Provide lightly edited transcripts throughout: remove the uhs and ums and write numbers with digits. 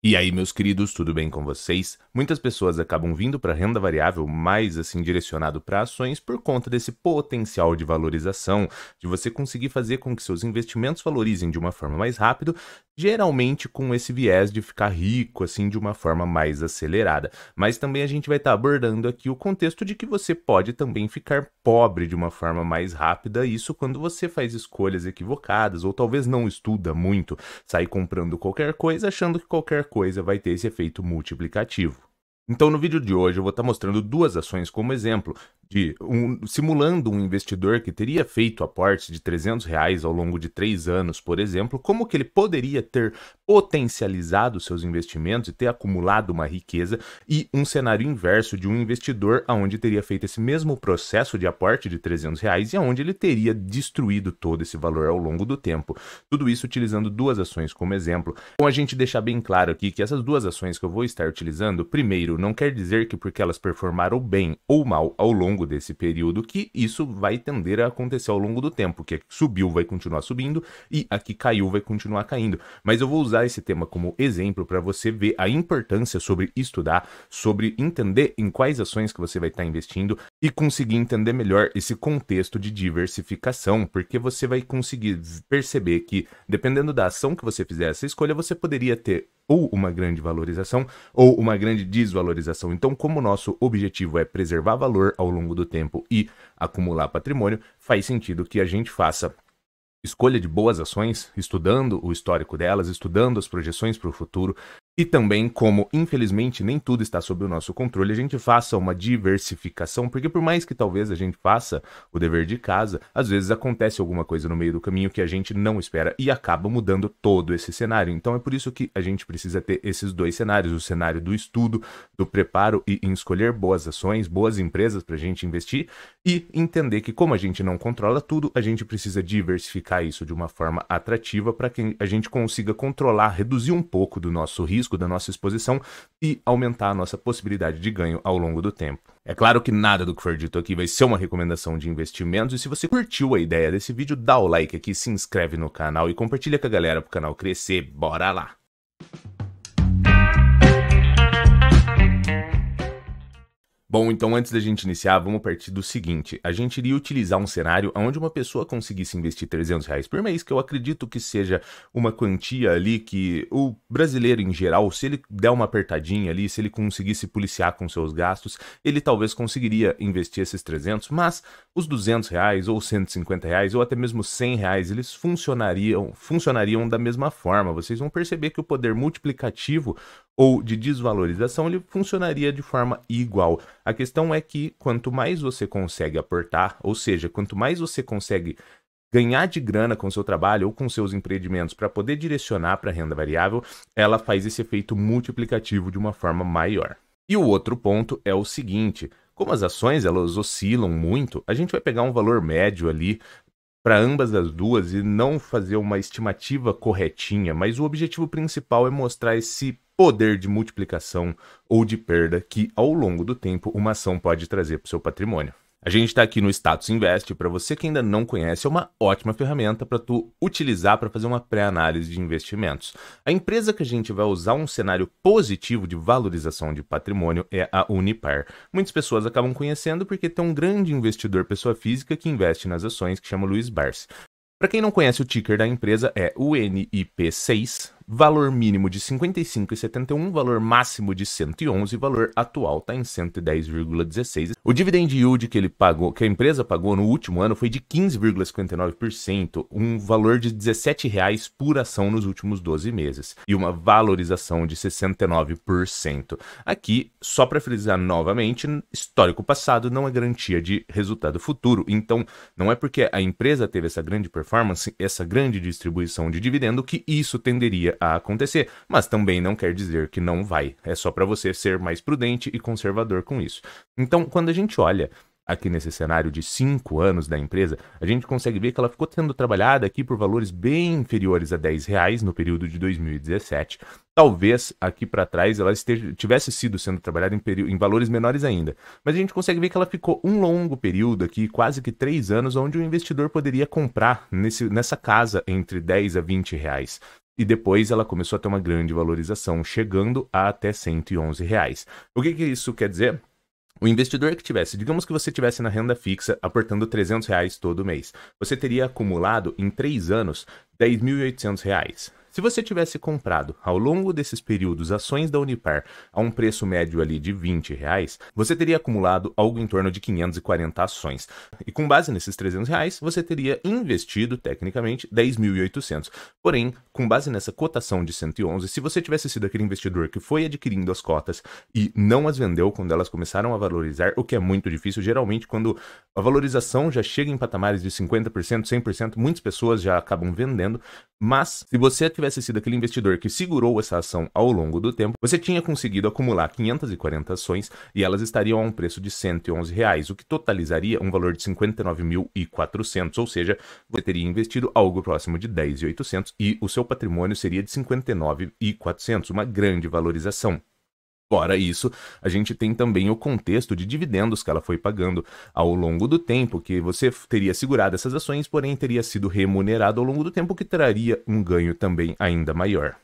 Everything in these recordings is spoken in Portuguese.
E aí, meus queridos, tudo bem com vocês? Muitas pessoas acabam vindo para renda variável mais assim direcionado para ações por conta desse potencial de valorização, de você conseguir fazer com que seus investimentos valorizem de uma forma mais rápida, geralmente com esse viés de ficar rico assim de uma forma mais acelerada. Mas também a gente vai estar abordando aqui o contexto de que você pode também ficar pobre de uma forma mais rápida, isso quando você faz escolhas equivocadas ou talvez não estuda muito, sai comprando qualquer coisa achando que qualquer coisa vai ter esse efeito multiplicativo. Então, no vídeo de hoje, eu vou estar mostrando duas ações como exemplo, simulando um investidor que teria feito aportes de R$ 300 ao longo de 3 anos, por exemplo, como que ele poderia ter potencializado seus investimentos e ter acumulado uma riqueza, e um cenário inverso de um investidor onde teria feito esse mesmo processo de aporte de R$ 300 e onde ele teria destruído todo esse valor ao longo do tempo. Tudo isso utilizando duas ações como exemplo. Bom, a gente deixar bem claro aqui que essas duas ações que eu vou estar utilizando, primeiro, não quer dizer que porque elas performaram bem ou mal ao longo desse período, que isso vai tender a acontecer ao longo do tempo, que subiu vai continuar subindo e aqui caiu vai continuar caindo. Mas eu vou usar esse tema como exemplo para você ver a importância sobre estudar, sobre entender em quais ações que você vai estar investindo e conseguir entender melhor esse contexto de diversificação, porque você vai conseguir perceber que, dependendo da ação que você fizer essa escolha, você poderia ter ou uma grande valorização ou uma grande desvalorização. Então, como o nosso objetivo é preservar valor ao longo do tempo e acumular patrimônio, faz sentido que a gente faça escolha de boas ações, estudando o histórico delas, estudando as projeções para o futuro, e também, como infelizmente nem tudo está sob o nosso controle, a gente faça uma diversificação, porque por mais que talvez a gente faça o dever de casa, às vezes acontece alguma coisa no meio do caminho que a gente não espera e acaba mudando todo esse cenário. Então é por isso que a gente precisa ter esses dois cenários, o cenário do estudo, do preparo e em escolher boas ações, boas empresas para a gente investir, e entender que como a gente não controla tudo, a gente precisa diversificar isso de uma forma atrativa para que a gente consiga controlar, reduzir um pouco do nosso risco, da nossa exposição e aumentar a nossa possibilidade de ganho ao longo do tempo. É claro que nada do que for dito aqui vai ser uma recomendação de investimentos, e se você curtiu a ideia desse vídeo, dá o like aqui, se inscreve no canal e compartilha com a galera para o canal crescer. Bora lá! Bom, então antes da gente iniciar, vamos partir do seguinte. A gente iria utilizar um cenário onde uma pessoa conseguisse investir R$ 300 por mês, que eu acredito que seja uma quantia ali que o brasileiro em geral, se ele der uma apertadinha ali, se ele conseguisse policiar com seus gastos, ele talvez conseguiria investir esses 300, mas os R$ 200 ou R$ 150 ou até mesmo R$ 100, eles funcionariam da mesma forma. Vocês vão perceber que o poder multiplicativo ou de desvalorização, ele funcionaria de forma igual. A questão é que quanto mais você consegue aportar, ou seja, quanto mais você consegue ganhar de grana com seu trabalho ou com seus empreendimentos para poder direcionar para a renda variável, ela faz esse efeito multiplicativo de uma forma maior. E o outro ponto é o seguinte, como as ações elas oscilam muito, a gente vai pegar um valor médio ali para ambas as duas e não fazer uma estimativa corretinha, mas o objetivo principal é mostrar esse poder de multiplicação ou de perda que, ao longo do tempo, uma ação pode trazer para o seu patrimônio. A gente está aqui no Status Invest, para você que ainda não conhece, é uma ótima ferramenta para tu utilizar para fazer uma pré-análise de investimentos. A empresa que a gente vai usar um cenário positivo de valorização de patrimônio é a Unipar. Muitas pessoas acabam conhecendo porque tem um grande investidor pessoa física que investe nas ações que chama Luiz Barsi. Para quem não conhece, o ticker da empresa é UNIP6, valor mínimo de 55,71, valor máximo de 111, valor atual está em 110,16. O dividend yield que a empresa pagou no último ano foi de 15,59%, um valor de R$ 17 por ação nos últimos 12 meses e uma valorização de 69%. Aqui, só para frisar novamente, histórico passado não é garantia de resultado futuro, então não é porque a empresa teve essa grande performance, essa grande distribuição de dividendo que isso tenderia a acontecer, mas também não quer dizer que não vai, é só para você ser mais prudente e conservador com isso. Então, quando a gente olha aqui nesse cenário de 5 anos da empresa, a gente consegue ver que ela ficou sendo trabalhada aqui por valores bem inferiores a R$ 10 no período de 2017. Talvez aqui para trás ela tivesse sido sendo trabalhada em valores menores ainda. Mas a gente consegue ver que ela ficou um longo período aqui, quase que 3 anos, onde o investidor poderia comprar nessa casa entre R$ 10 a R$ 20. e depois ela começou a ter uma grande valorização, chegando a até R$ 111. O que isso quer dizer? O investidor que tivesse, digamos que você tivesse na renda fixa aportando R$ 300 todo mês, você teria acumulado em 3 anos R$ 10.800. Se você tivesse comprado ao longo desses períodos ações da Unipar a um preço médio ali de R$ 20, você teria acumulado algo em torno de 540 ações. E com base nesses R$ 300, você teria investido, tecnicamente, 10.800. Porém, com base nessa cotação de 111, se você tivesse sido aquele investidor que foi adquirindo as cotas e não as vendeu quando elas começaram a valorizar, o que é muito difícil, geralmente quando a valorização já chega em patamares de 50%, 100%, muitas pessoas já acabam vendendo. Mas, se você tivesse sido aquele investidor que segurou essa ação ao longo do tempo, você tinha conseguido acumular 540 ações e elas estariam a um preço de R$ 111, o que totalizaria um valor de 59.400, ou seja, você teria investido algo próximo de 10.800 e o seu patrimônio seria de 59.400, uma grande valorização. Fora isso, a gente tem também o contexto de dividendos que ela foi pagando ao longo do tempo, que você teria segurado essas ações, porém teria sido remunerado ao longo do tempo, que traria um ganho também ainda maior.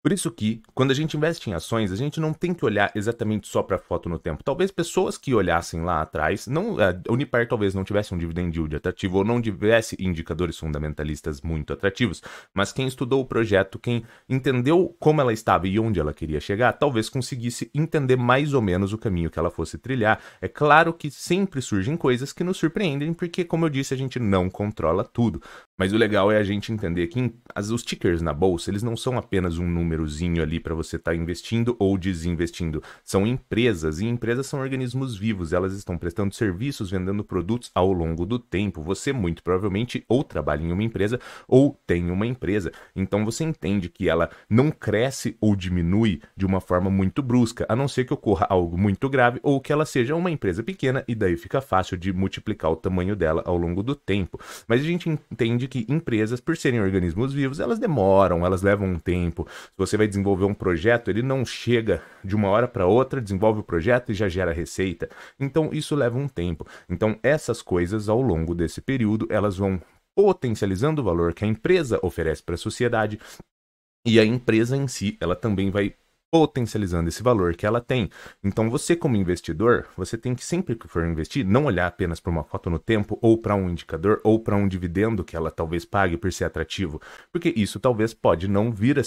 Por isso que, quando a gente investe em ações, a gente não tem que olhar exatamente só para a foto no tempo. Talvez pessoas que olhassem lá atrás, a Unipar talvez não tivesse um dividend yield atrativo ou não tivesse indicadores fundamentalistas muito atrativos, mas quem estudou o projeto, quem entendeu como ela estava e onde ela queria chegar, talvez conseguisse entender mais ou menos o caminho que ela fosse trilhar. É claro que sempre surgem coisas que nos surpreendem, porque, como eu disse, a gente não controla tudo. Mas o legal é a gente entender que os tickers na bolsa, eles não são apenas um númerozinho ali para você estar investindo ou desinvestindo. São empresas, e empresas são organismos vivos, elas estão prestando serviços, vendendo produtos ao longo do tempo. Você muito provavelmente ou trabalha em uma empresa ou tem uma empresa. Então você entende que ela não cresce ou diminui de uma forma muito brusca, a não ser que ocorra algo muito grave ou que ela seja uma empresa pequena e daí fica fácil de multiplicar o tamanho dela ao longo do tempo. Mas a gente entende que empresas, por serem organismos vivos, elas demoram, elas levam um tempo. Se você vai desenvolver um projeto, ele não chega de uma hora para outra, desenvolve o projeto e já gera receita. Então isso leva um tempo. Então essas coisas ao longo desse período, elas vão potencializando o valor que a empresa oferece para a sociedade, e a empresa em si, ela também vai potencializando esse valor que ela tem. Então você, como investidor, você tem que, sempre que for investir, não olhar apenas para uma foto no tempo ou para um indicador ou para um dividendo que ela talvez pague por ser atrativo, porque isso talvez pode não vir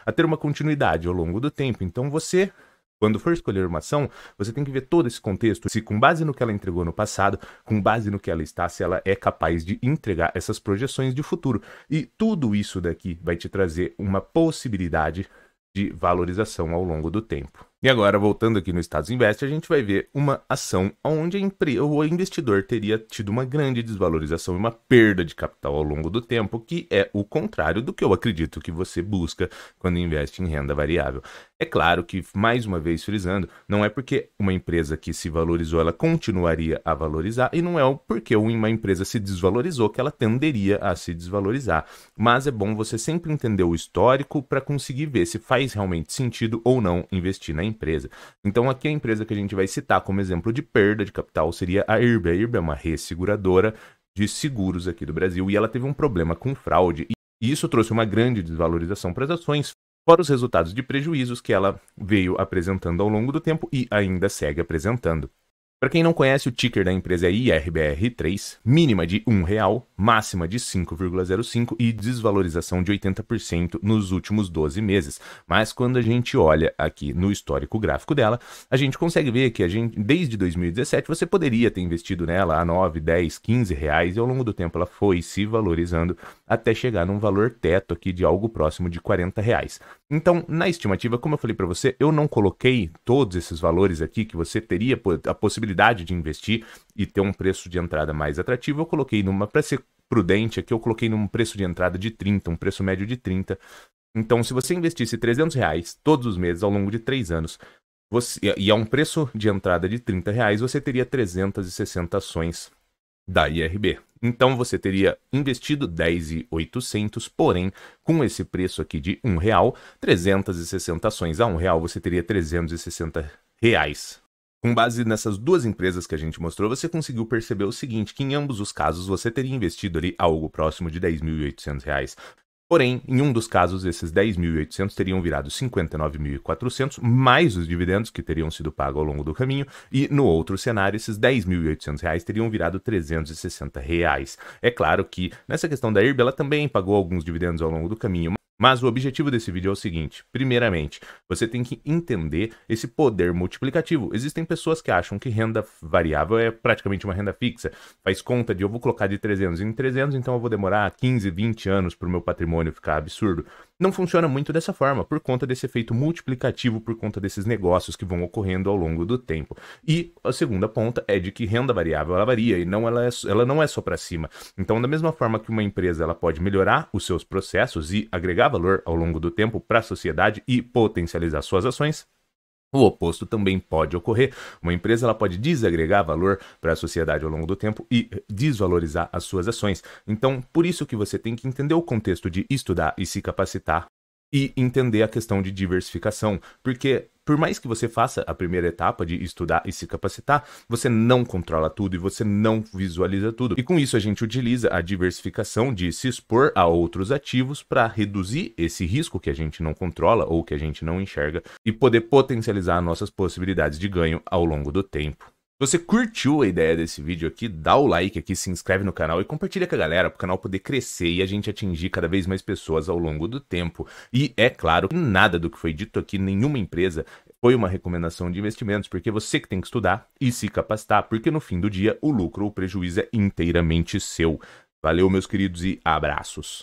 a ter uma continuidade ao longo do tempo. Então você, quando for escolher uma ação, você tem que ver todo esse contexto, se com base no que ela entregou no passado, com base no que ela está, se ela é capaz de entregar essas projeções de futuro. E tudo isso daqui vai te trazer uma possibilidade de valorização ao longo do tempo. E agora, voltando aqui no Status Invest, a gente vai ver uma ação onde o investidor teria tido uma grande desvalorização e uma perda de capital ao longo do tempo, que é o contrário do que eu acredito que você busca quando investe em renda variável. É claro que, mais uma vez frisando, não é porque uma empresa que se valorizou, ela continuaria a valorizar, e não é porque uma empresa se desvalorizou que ela tenderia a se desvalorizar. Mas é bom você sempre entender o histórico para conseguir ver se faz realmente sentido ou não investir na empresa. Então aqui a empresa que a gente vai citar como exemplo de perda de capital seria a IRB. A IRB é uma resseguradora de seguros aqui do Brasil e ela teve um problema com fraude e isso trouxe uma grande desvalorização para as ações, fora os resultados de prejuízos que ela veio apresentando ao longo do tempo e ainda segue apresentando. Para quem não conhece, o ticker da empresa é IRBR3, mínima de R$1, máxima de 5,05 e desvalorização de 80% nos últimos 12 meses. Mas quando a gente olha aqui no histórico gráfico dela, a gente consegue ver que desde 2017 você poderia ter investido nela a 9, 10, 15 reais e ao longo do tempo ela foi se valorizando até chegar num valor teto aqui de algo próximo de R$40. Então, na estimativa, como eu falei para você, eu não coloquei todos esses valores aqui que você teria a possibilidade de investir e ter um preço de entrada mais atrativo. Eu coloquei para ser prudente aqui, eu coloquei num preço de entrada de 30, um preço médio de 30. Então, se você investisse R$300 todos os meses ao longo de 3 anos, e a um preço de entrada de R$30, você teria 360 ações da IRB. Então você teria investido 10.800, porém, com esse preço aqui de R$1, 360 ações a R$1, você teria R$360. Com base nessas duas empresas que a gente mostrou, você conseguiu perceber o seguinte, que em ambos os casos você teria investido ali algo próximo de R$10.800. Porém, em um dos casos, esses 10.800 teriam virado 59.400, mais os dividendos que teriam sido pagos ao longo do caminho, e no outro cenário, esses 10.800 reais teriam virado 360 reais. É claro que nessa questão da IRB, ela também pagou alguns dividendos ao longo do caminho, mas o objetivo desse vídeo é o seguinte: primeiramente, você tem que entender esse poder multiplicativo. Existem pessoas que acham que renda variável é praticamente uma renda fixa. Faz conta de eu vou colocar de 300 em 300, então eu vou demorar 15, 20 anos para o meu patrimônio ficar absurdo. Não funciona muito dessa forma, por conta desse efeito multiplicativo, por conta desses negócios que vão ocorrendo ao longo do tempo. E a segunda ponta é de que renda variável ela varia e ela não é só para cima. Então, da mesma forma que uma empresa ela pode melhorar os seus processos e agregar valor ao longo do tempo para a sociedade e potencializar suas ações, o oposto também pode ocorrer. Uma empresa ela pode desagregar valor para a sociedade ao longo do tempo e desvalorizar as suas ações. Então, por isso que você tem que entender o contexto de estudar e se capacitar e entender a questão de diversificação, porque por mais que você faça a primeira etapa de estudar e se capacitar, você não controla tudo e você não visualiza tudo. E com isso a gente utiliza a diversificação de se expor a outros ativos para reduzir esse risco que a gente não controla ou que a gente não enxerga e poder potencializar nossas possibilidades de ganho ao longo do tempo. Se você curtiu a ideia desse vídeo aqui, dá o like aqui, se inscreve no canal e compartilha com a galera para o canal poder crescer e a gente atingir cada vez mais pessoas ao longo do tempo. E é claro que nada do que foi dito aqui, nenhuma empresa foi uma recomendação de investimentos, porque você que tem que estudar e se capacitar, porque no fim do dia o lucro ou o prejuízo é inteiramente seu. Valeu, meus queridos, e abraços.